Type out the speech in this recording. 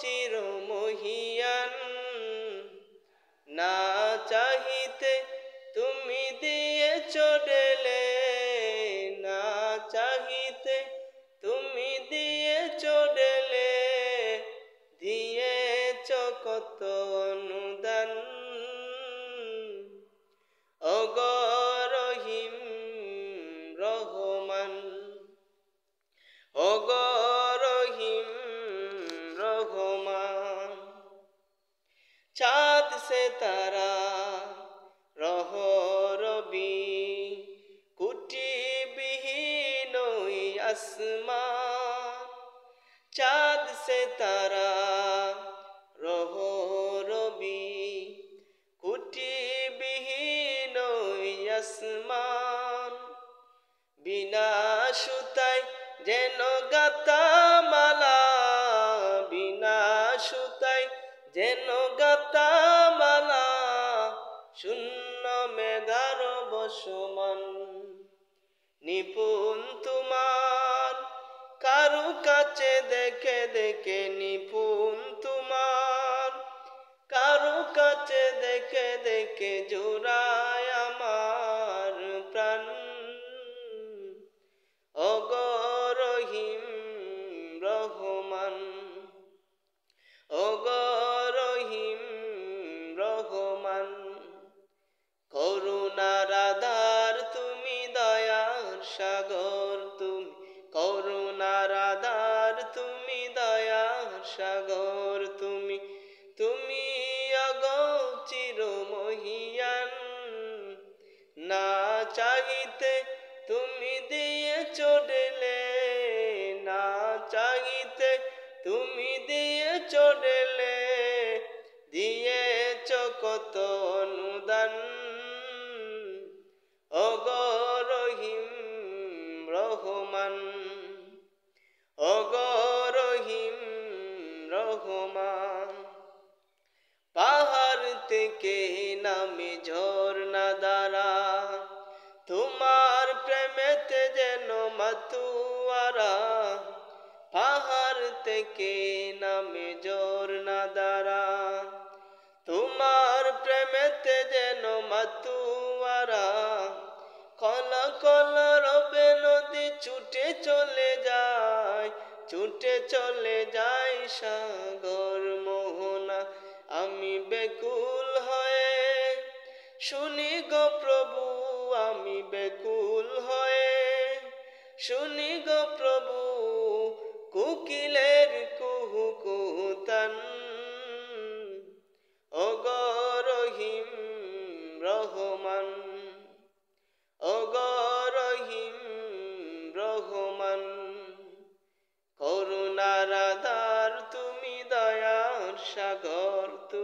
চিরমহিয়ান, না চাহিতে তুমি দিয়েছ ঢেলে, না চাহিতে তুমি দিয়েছ ঢেলে, দিয়েছ কত অনুদান। ওগো রহিম রহমান, ওগো রহিম রহমান। চাঁদ সিতারা রহ রবি, কুটিবিহীন ওই আসমান। চাঁদ সিতারা রহ রবি, কুটিবিহীন ওই আসমান। বিনা সুতায় যেন গাঁথা মালা, বিনা সুতায় যেন গাঁথা মালা, শূন্য মেঘার বসমান। নিপুণ তোমার কারুকাছে দেখে দেখে, নিপুণ তোমার কারুকাছে দেখে দেখে, জোড়ায় আমার প্রাণ। ওগো রহিম রহমান, ওগো রহিম রহমান। করুণার আধার তুমি, দয়ার সাগর তুমি, করুণার আধার তুমি, দয়ার সাগর তুমি। তুমি ওগো চিরমহিয়ান, না চাহিতে তুমি দিয়েছ ঢেলে, না চাহিতে তুমি দিয়েছ ঢেলে, দিয়েছ কত অনুদান। ওগো রহিম রহমান, ওগো রহিম রহমান। পাহাড় থেকে নামে ঝরনা দ্বারা, তোমার প্রেমেতে যেন মাতুয়ারা। পাহাড় থেকে নামে ঝরনা দ্বারা, তোমার প্রেমেতে যেন মাতুয়ারা। কল কল রবে নদী ছুটে চলে যায়, ছুটে চলে যায় সাগর মোহনা। আমি বেকুল হয়ে শুনি গো প্রভু, আমি বেকুল হয়ে শুনি গো প্রভু, কোকিলে